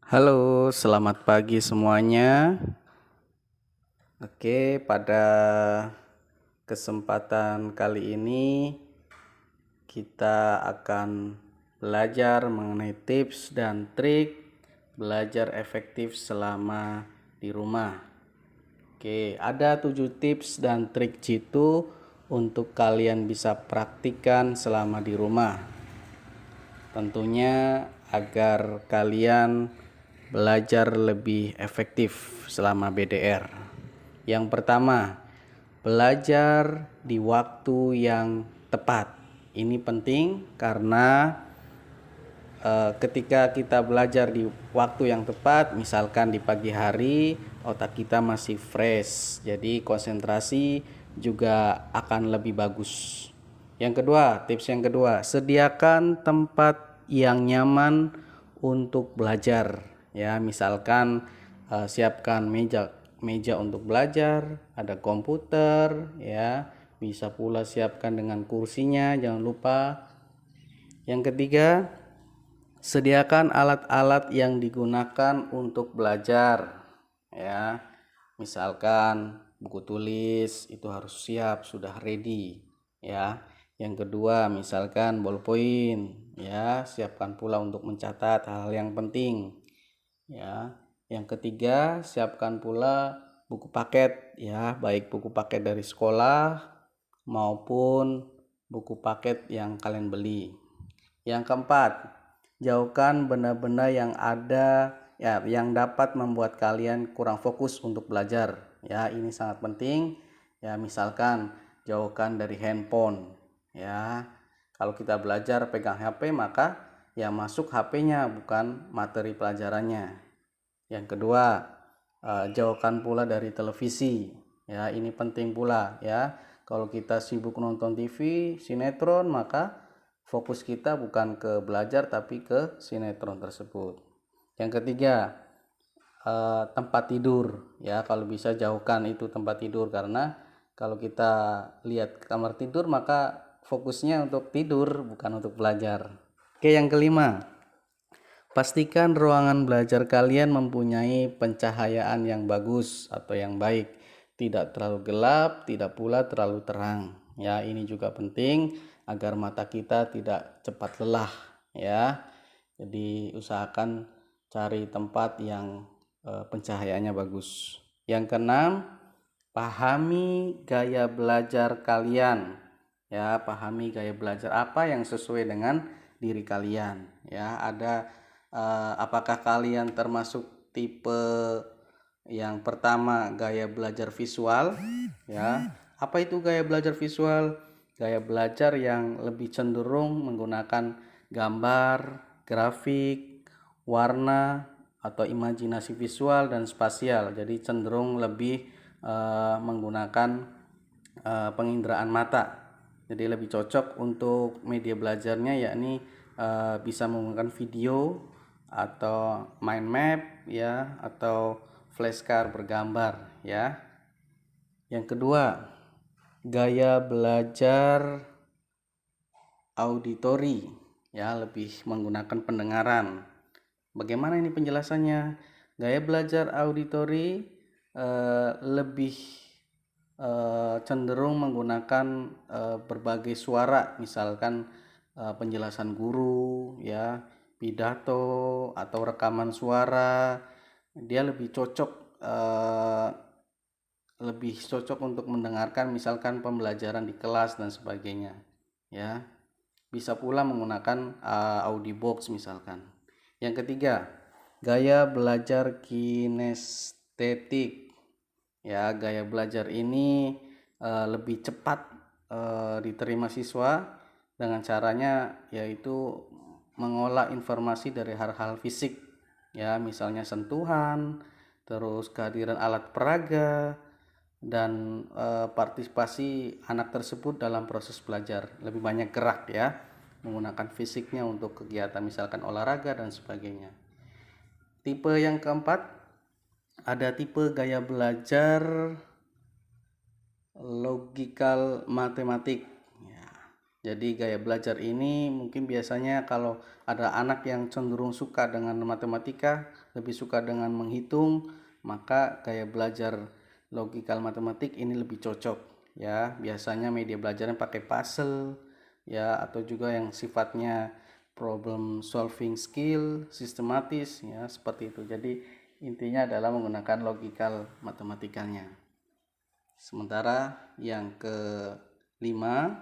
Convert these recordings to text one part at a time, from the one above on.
Halo, selamat pagi semuanya. Oke, pada kesempatan kali ini kita akan belajar mengenai tips dan trik belajar efektif selama di rumah. Oke, ada 7 tips dan trik jitu untuk kalian bisa praktikkan selama di rumah. Tentunya agar kalian belajar lebih efektif selama BDR. Yang pertama, belajar di waktu yang tepat. Ini penting karena ketika kita belajar di waktu yang tepat, misalkan di pagi hari, otak kita masih fresh, jadi konsentrasi juga akan lebih bagus. Yang kedua, tips yang kedua, sediakan tempat yang nyaman untuk belajar. Ya, misalkan siapkan meja untuk belajar, ada komputer, ya, bisa pula siapkan dengan kursinya, jangan lupa. Yang ketiga, sediakan alat-alat yang digunakan untuk belajar, ya. Misalkan buku tulis itu harus siap, sudah ready, ya. Yang kedua, misalkan ballpoint, ya, siapkan pula untuk mencatat hal yang penting, ya. Yang ketiga, siapkan pula buku paket, ya, baik buku paket dari sekolah maupun buku paket yang kalian beli. Yang keempat, jauhkan benda-benda yang ada yang dapat membuat kalian kurang fokus untuk belajar. Ya, ini sangat penting. Ya, misalkan jauhkan dari handphone. Ya, kalau kita belajar pegang HP maka yang masuk HP-nya bukan materi pelajarannya. Yang kedua, jauhkan pula dari televisi. Ya, ini penting pula ya. Kalau kita sibuk nonton TV, sinetron, maka fokus kita bukan ke belajar tapi ke sinetron tersebut. Yang ketiga, tempat tidur. Ya, kalau bisa jauhkan itu tempat tidur karena kalau kita lihat kamar tidur maka fokusnya untuk tidur bukan untuk belajar. Oke, yang kelima, pastikan ruangan belajar kalian mempunyai pencahayaan yang bagus atau yang baik. Tidak terlalu gelap, tidak pula terlalu terang. Ya, ini juga penting agar mata kita tidak cepat lelah, ya. Jadi usahakan cari tempat yang pencahayaannya bagus. Yang keenam, pahami gaya belajar kalian. Ya, pahami gaya belajar apa yang sesuai dengan diri kalian. Ya, ada apakah kalian termasuk tipe yang pertama gaya belajar visual, ya. Apa itu gaya belajar visual? Gaya belajar yang lebih cenderung menggunakan gambar, grafik, warna atau imajinasi visual dan spasial. Jadi cenderung lebih menggunakan penginderaan mata. Jadi lebih cocok untuk media belajarnya yakni bisa menggunakan video atau mind map, ya, atau flashcard bergambar, ya. Yang kedua, gaya belajar auditori, ya, lebih menggunakan pendengaran. Bagaimana ini penjelasannya? Gaya belajar auditori lebih cenderung menggunakan berbagai suara, misalkan penjelasan guru, ya, pidato atau rekaman suara. Dia lebih cocok untuk mendengarkan misalkan pembelajaran di kelas dan sebagainya, ya. Bisa pula menggunakan audiobox misalkan. Yang ketiga, gaya belajar kinestetik. Ya, gaya belajar ini lebih cepat diterima siswa dengan caranya yaitu mengolah informasi dari hal-hal fisik, ya, misalnya sentuhan, terus kehadiran alat peraga dan partisipasi anak tersebut dalam proses belajar. Lebih banyak gerak, ya, menggunakan fisiknya untuk kegiatan misalkan olahraga dan sebagainya. Tipe yang keempat, ada tipe gaya belajar logical matematik, ya. Jadi gaya belajar ini mungkin biasanya kalau ada anak yang cenderung suka dengan matematika, lebih suka dengan menghitung, maka gaya belajar logikal matematik ini lebih cocok ya. Biasanya media belajarnya pakai puzzle ya, atau juga yang sifatnya problem solving skill, sistematis ya, seperti itu. Jadi intinya adalah menggunakan logikal matematikalnya. Sementara yang kelima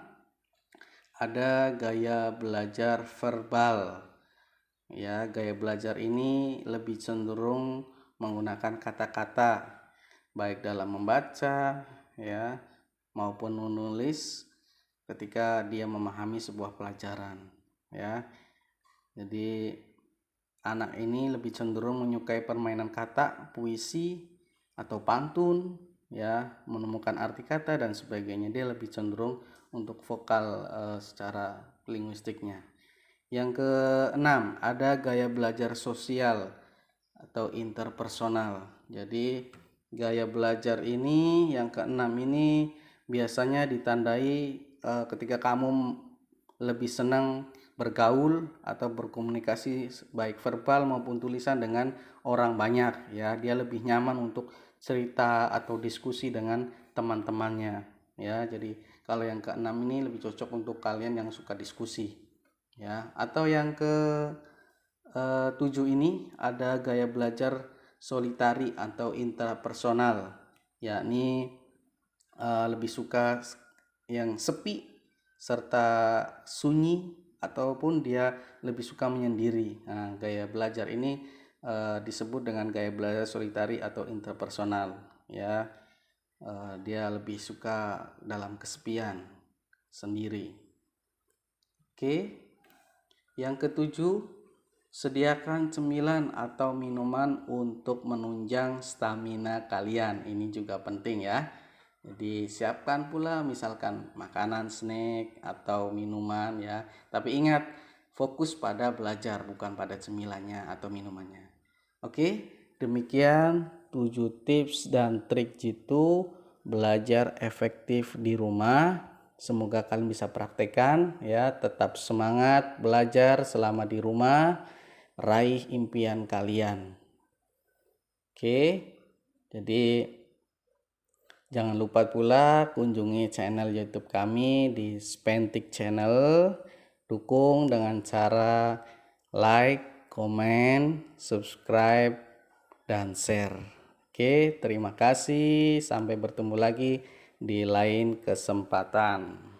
ada gaya belajar verbal. Ya, gaya belajar ini lebih cenderung menggunakan kata-kata baik dalam membaca ya maupun menulis ketika dia memahami sebuah pelajaran ya. Jadi anak ini lebih cenderung menyukai permainan kata, puisi atau pantun ya, menemukan arti kata dan sebagainya. Dia lebih cenderung untuk vokal secara linguistiknya. Yang keenam, ada gaya belajar sosial atau interpersonal. Jadi gaya belajar ini yang keenam ini biasanya ditandai ketika kamu lebih senang bergaul atau berkomunikasi baik verbal maupun tulisan dengan orang banyak ya. Dia lebih nyaman untuk cerita atau diskusi dengan teman-temannya ya. Jadi kalau yang keenam ini lebih cocok untuk kalian yang suka diskusi ya. Atau yang ke 7 ini ada gaya belajar solitari atau intrapersonal, yakni lebih suka yang sepi serta sunyi ataupun dia lebih suka menyendiri. Nah, gaya belajar ini disebut dengan gaya belajar solitari atau interpersonal ya. Dia lebih suka dalam kesepian sendiri. Oke. Yang ketujuh, sediakan cemilan atau minuman untuk menunjang stamina kalian. Ini juga penting ya. Jadi siapkan pula misalkan makanan, snack atau minuman ya. Tapi ingat, fokus pada belajar bukan pada cemilannya atau minumannya. Oke, demikian 7 tips dan trik jitu belajar efektif di rumah. Semoga kalian bisa praktekkan ya. Tetap semangat belajar selama di rumah, raih impian kalian. Oke, jadi jangan lupa pula kunjungi channel YouTube kami di Spentik Channel. Dukung dengan cara like, komen, subscribe, dan share. Oke, terima kasih. Sampai bertemu lagi di lain kesempatan.